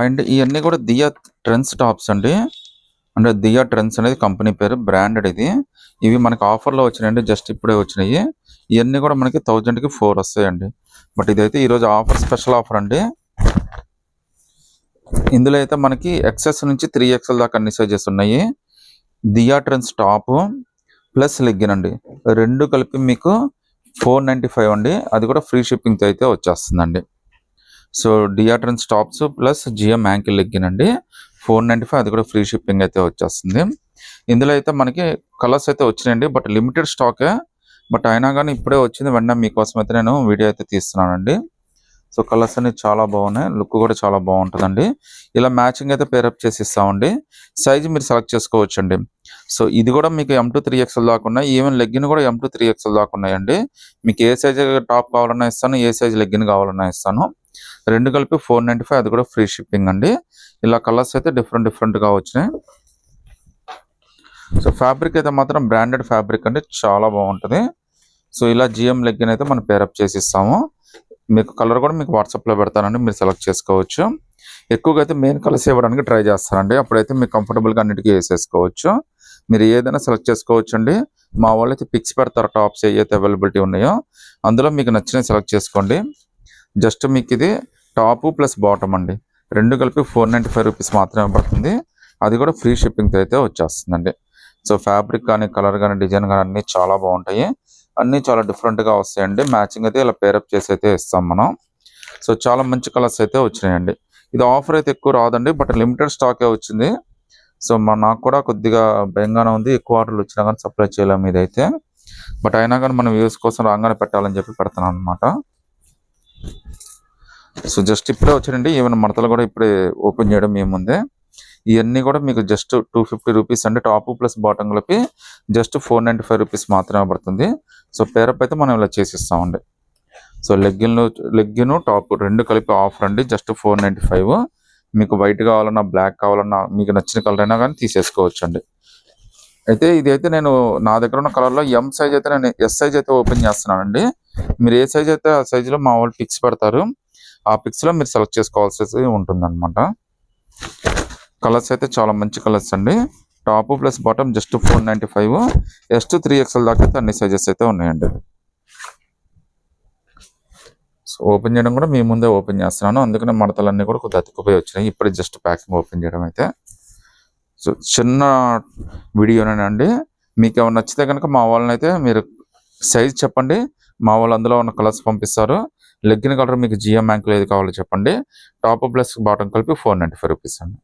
And ఇవన్నీ కూడా దియా trends tops అండి. అంటే దియా ట్రెండ్స్ అనేది కంపెనీ పేరు, బ్రాండెడ్ ఇది. ఇవి మనకి ఆఫర్లో వచ్చినాయండి, జస్ట్ ఇప్పుడే వచ్చినాయి. ఇవన్నీ కూడా మనకి 1000కి 4 వస్తాయండి. బట్ ఇదైతే ఈరోజు ఆఫర్, స్పెషల్ ఆఫర్ అండి. ఇందులో అయితే మనకి ఎక్సెస్ నుంచి 3XL దాకా అన్ని సైజెస్ ఉన్నాయి. దియా ట్రెండ్స్ టాప్ ప్లస్ లెగ్గిన్ అండి, రెండు కలిపి మీకు 495 అండి. అది కూడా ఫ్రీ షిప్పింగ్తో అయితే వచ్చేస్తుందండి. So Diya trends tops plus GM ankle legging అండి, 495. అది కూడా ఫ్రీ షిప్పింగ్ అయితే వచ్చేస్తుంది. ఇందులో అయితే మనకి కలర్స్ అయితే వచ్చినాయండి, బట్ లిమిటెడ్ స్టాకే. బట్ అయినా కానీ ఇప్పుడే వచ్చింది, వెంటనే మీకోసం అయితే నేను వీడియో అయితే తీస్తున్నానండి. సో కలర్స్ అనేవి చాలా బాగున్నాయి, లుక్ కూడా చాలా బాగుంటుందండి. ఇలా మ్యాచింగ్ అయితే పేరప్ చేసి ఇస్తామండి. సైజ్ మీరు సెలెక్ట్ చేసుకోవచ్చు అండి. సో ఇది కూడా మీకు M2 3XL దాకా ఉన్నాయి. ఈవెన్ లెగ్గిన్ కూడా M2 3XL దాకా ఉన్నాయండి. మీకు ఏ సైజ్ టాప్ కావాలన్నా ఇస్తాను, ఏ సైజ్ లెగ్గిన్ కావాలన్నా ఇస్తాను. రెండు కలిపి 495. అది కూడా ఫ్రీ షిప్పింగ్ అండి. ఇలా కలర్స్ అయితే డిఫరెంట్గా వచ్చినాయి. సో ఫ్యాబ్రిక్ అయితే మాత్రం బ్రాండెడ్ ఫ్యాబ్రిక్ అండి, చాలా బాగుంటుంది. సో ఇలా జిఎం లెగ్గిన్ అయితే మనం పేరప్ చేసి ఇస్తాము. మీకు కలర్ కూడా మీకు వాట్సాప్లో పెడతానండి, మీరు సెలెక్ట్ చేసుకోవచ్చు. ఎక్కువగా అయితే మెయిన్ కలర్స్ ఇవ్వడానికి ట్రై చేస్తానండి, అప్పుడైతే మీకు కంఫర్టబుల్గా అన్నిటికీ వేసేసుకోవచ్చు. మీరు ఏదైనా సెలెక్ట్ చేసుకోవచ్చు అండి. మా వాళ్ళు అయితే పిక్స్ పెడతారు, టాప్స్ ఏవైతే అవైలబిలిటీ ఉన్నాయో అందులో మీకు నచ్చినవి సెలెక్ట్ చేసుకోండి. జస్ట్ మీకు ఇది టాపు ప్లస్ బాటమ్ అండి, రెండు కలిపి 495 రూపీస్ మాత్రమే పడుతుంది. అది కూడా ఫ్రీ షిప్పింగ్తో అయితే వచ్చేస్తుందండి. సో ఫ్యాబ్రిక్ కానీ, కలర్ కానీ, డిజైన్ కానీ అన్నీ చాలా బాగుంటాయి. అన్నీ చాలా డిఫరెంట్గా వస్తాయండి. మ్యాచింగ్ అయితే ఇలా పేరప్ చేసి అయితే ఇస్తాం మనం. సో చాలా మంచి కలర్స్ అయితే వచ్చినాయండి. ఇది ఆఫర్ అయితే ఎక్కువ రాదండి, బట్ లిమిటెడ్ స్టాకే వచ్చింది. సో నాకు కూడా కొద్దిగా భయంగానే ఉంది, ఎక్కువ ఆర్డర్లు వచ్చినా కానీ సప్లై చేయలేము ఇదైతే. బట్ అయినా కానీ మనం వ్యూస్ కోసం రాగానే పెట్టాలని చెప్పి పెడతాను అనమాట. సో జస్ట్ ఇప్పుడే వచ్చానండి, ఈవెన్ మడతలు కూడా ఇప్పుడే ఓపెన్ చేయడం ఏముంది. ఇవన్నీ కూడా మీకు జస్ట్ 250 రూపీస్ అండి. టాప్ ప్లస్ బాటమ్ కలిపి జస్ట్ 495 రూపీస్ మాత్రమే పడుతుంది. సో పేరప్ అయితే మనం ఇలా చేసిస్తామండి. సో లెగ్గిన్ టాప్ రెండు కలిపి ఆఫర్ అండి, జస్ట్ 495. మీకు వైట్ కావాలన్నా, బ్లాక్ కావాలన్నా, మీకు నచ్చిన కలర్ అయినా కానీ తీసేసుకోవచ్చు అండి. అయితే ఇదైతే నేను నా దగ్గర ఉన్న కలర్లో ఎం సైజ్ అయితే నేను ఎస్ సైజ్ అయితే ఓపెన్ చేస్తున్నానండి. మీరు ఏ సైజ్ అయితే ఆ సైజులో మా వాళ్ళు పిక్స్ పెడతారు, ఆ పిక్స్లో మీరు సెలెక్ట్ చేసుకోవాల్సి ఉంటుందన్నమాట. కలర్స్ అయితే చాలా మంచి కలర్స్ అండి. Top plus bottom just 495. S2 3XL దాకా అయితే అన్ని సైజెస్ అయితే ఉన్నాయండి. సో ఓపెన్ చేయడం కూడా మీ ముందే ఓపెన్ చేస్తున్నాను, అందుకనే మడతలన్నీ కూడా కొద్దిగా అతుక్కుపోయి వచ్చినాయి. ఇప్పుడే జస్ట్ ప్యాకింగ్ ఓపెన్ చేయడం అయితే. సో చిన్న వీడియోనేనండి. మీకు ఏమైనా నచ్చితే కనుక మా వాళ్ళని అయితే మీరు సైజ్ చెప్పండి, మా వాళ్ళు అందులో ఉన్న కలర్స్ పంపిస్తారు. లెగ్గిన్ కలర్ మీకు జిఎం యాంకిల్ ఏది కావాలో చెప్పండి. టాప్ ప్లస్ బాటమ్ కలిపి 495 రూపీస్ అండి.